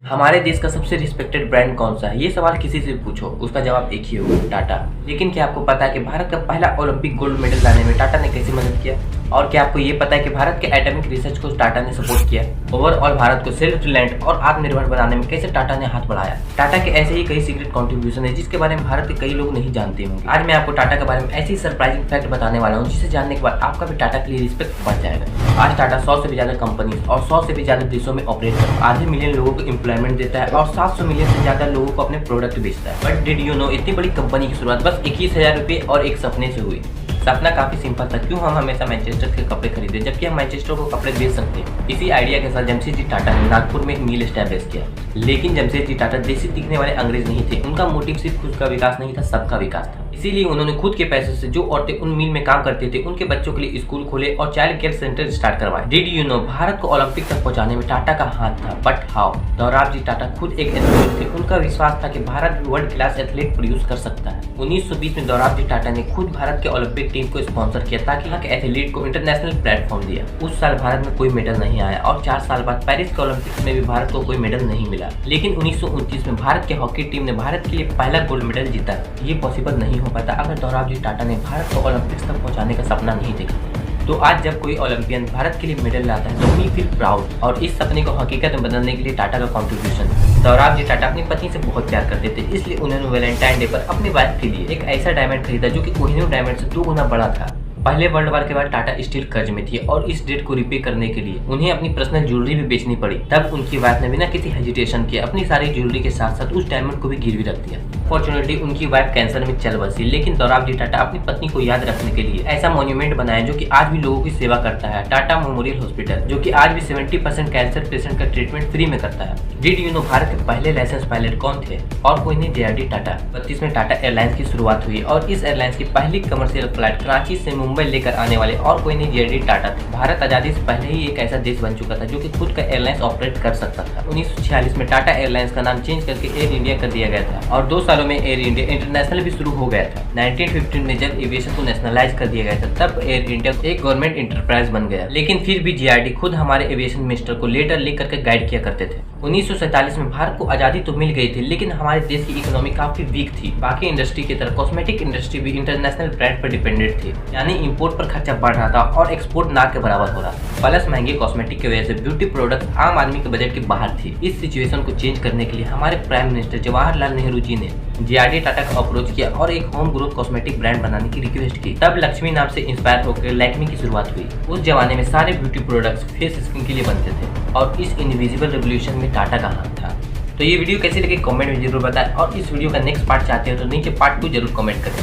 हमारे देश का सबसे रिस्पेक्टेड ब्रांड कौन सा है? ये सवाल किसी से पूछो, उसका जवाब एक ही होगा, टाटा। लेकिन क्या आपको पता है कि भारत का पहला ओलंपिक गोल्ड मेडल लाने में टाटा ने कैसे मदद किया? और क्या आपको ये पता है कि भारत के एटॉमिक रिसर्च को टाटा ने सपोर्ट किया? ओवरऑल भारत को सेल्फ रिलायंट और आत्मनिर्भर बनाने में कैसे टाटा ने हाथ बढ़ाया? टाटा के ऐसे ही कई सीक्रेट कंट्रीब्यूशन है जिसके बारे में भारत के कई लोग नहीं जानते होंगे। आज मैं आपको टाटा के बारे में ऐसी सरप्राइजिंग फैक्ट बताने वाला हूँ जिसे जानने के बाद आपका भी टाटा के लिए रिस्पेक्ट बढ़ जाएगा। आज टाटा 100 से भी ज्यादा कंपनी और 100 से भी ज्यादा देशों में ऑपरेट कर आधे मिलियन लोगों को एम्प्लॉयमेंट देता है और 700 मिलियन से ज्यादा लोगों को अपने प्रोडक्ट बेचता है। बट डिड यू नो, इतनी बड़ी कंपनी की शुरुआत बस 21,000 रुपए और एक सपने से हुई। सपना काफी सिंपल था, क्यों हम हमेशा मैनचेस्टर के कपड़े खरीदे जबकि हम मैनचेस्टर को कपड़े बेच सकते हैं। इसी आइडिया के साथ जमशेदजी टाटा ने नागपुर में एक मिल एस्टैब्लिश किया। लेकिन जमशेदजी टाटा देसी दिखने वाले अंग्रेज नहीं थे, उनका मोटिव सिर्फ खुद का विकास नहीं था, सबका विकास था। इसीलिए उन्होंने खुद के पैसे से जो औरतें उन मिल में काम करते थे उनके बच्चों के लिए स्कूल खोले और चाइल्ड केयर सेंटर स्टार्ट करवाए। डिड यू नो, भारत को ओलंपिक तक पहुंचाने में टाटा का हाथ था। But how? दोराबजी टाटा खुद एक एथलीट थे, उनका विश्वास था कि भारत भी वर्ल्ड क्लास एथलीट प्रोड्यूस कर सकता है। 1920 में दोराबजी टाटा ने खुद भारत के ओलंपिक टीम को स्पॉन्सर किया ताकि यहाँ के एथलीट को इंटरनेशनल प्लेटफॉर्म दिया। उस साल भारत में कोई मेडल नहीं आया और 4 साल बाद पेरिस के ओलंपिक्स में भी भारत को कोई मेडल नहीं मिला। लेकिन 1929 में भारत की हॉकी टीम ने भारत के लिए पहला गोल्ड मेडल जीता। ये पॉसिबल नहीं हो पाता अगर दोराबजी टाटा ने भारत को ओलंपिक्स तक पहुंचाने का सपना नहीं देखा। तो आज जब कोई ओलंपियन भारत के लिए मेडल लाता है तो वी फील प्राउड, और इस सपने को हकीकत में बदलने के लिए टाटा का कंट्रीब्यूशन। दोराबजी टाटा अपनी पत्नी से बहुत प्यार करते थे, इसलिए उन्होंने वैलेंटाइन डे पर अपनी वाइफ के लिए एक ऐसा डायमंड खरीदा जो कि कोहिनूर डायमंड से 2 गुना बड़ा था। पहले वर्ल्ड वार के बाद टाटा स्टील कर्ज में थी और इस डेट को रिपे करने के लिए उन्हें अपनी पर्सनल ज्वेलरी भी बेचनी पड़ी। तब उनकी वाइफ ने बिना किसी हेजिटेशन के अपनी सारी ज्वेलरी के साथ साथ उस डायमंड को भी गिरवी रख दिया। फॉर्चुनेटली उनकी वाइफ कैंसर में चल बसी, लेकिन दोराबजी टाटा अपनी पत्नी को याद रखने के लिए ऐसा मॉन्यूमेंट बनाया जो कि आज भी लोगों की सेवा करता है, टाटा मेमोरियल हॉस्पिटल, जो कि आज भी 70% कैंसर पेशेंट का ट्रीटमेंट फ्री में करता है। डिड यू नो, भारत के पहले लाइसेंस पायलट कौन थे? और कोई नहीं, जे.आर.डी. टाटा। 32 में टाटा एयरलाइंस की शुरुआत हुई और इस एयरलाइंस की पहली कमर्शियल फ्लाइट कराची से मुंबई लेकर आने वाले और कोई नहीं, जे.आर.डी. टाटा थे। भारत आजादी से पहले ही एक ऐसा देश बन चुका था जो कि खुद का एयरलाइंस ऑपरेट कर सकता था। 1946 में टाटा एयरलाइंस का नाम चेंज करके एयर इंडिया कर दिया गया था और 2 सालों में एयर इंडिया इंटरनेशनल भी शुरू हो गया था। 1915 में जब एविएशन को नेशनलाइज कर दिया गया था तब एयर इंडिया एक गवर्नमेंट इंटरप्राइज बन गया। लेकिन फिर भी जे.आर.डी. खुद हमारे एविएशन मिनिस्टर को लेटर लिख करके गाइड किया करते थे। 1947 में भारत को आजादी तो मिल गई थी, लेकिन हमारे देश की इकोनॉमी काफी वीक थी। बाकी इंडस्ट्री की तरह कॉस्मेटिक इंडस्ट्री भी इंटरनेशनल ब्रांड पर डिपेंडेंट थी, यानी इंपोर्ट पर खर्चा बढ़ रहा था और एक्सपोर्ट ना के बराबर हो रहा था। प्लस महंगे कॉस्मेटिक की वजह से ब्यूटी प्रोडक्ट आम आदमी के बजट के बाहर थी। इस सिचुएशन को चेंज करने के लिए हमारे प्राइम मिनिस्टर जवाहरलाल नेहरू जी ने जे.आर.डी. टाटा का अप्रोच किया और एक होम ग्रोथ कॉस्मेटिक ब्रांड बनाने की रिक्वेस्ट की। तब लक्ष्मी नाम से इंस्पायर होकर लैक्मी की शुरुआत हुई। उस जमाने में सारे ब्यूटी प्रोडक्ट्स फेस स्किन के लिए बनते थे और इस इनविजिबल रेवोल्यूशन में टाटा का हाथ था। तो ये वीडियो कैसी लगी कमेंट में जरूर बताएं और इस वीडियो का नेक्स्ट पार्ट चाहते हो तो नीचे पार्ट 2 जरूर कमेंट करें।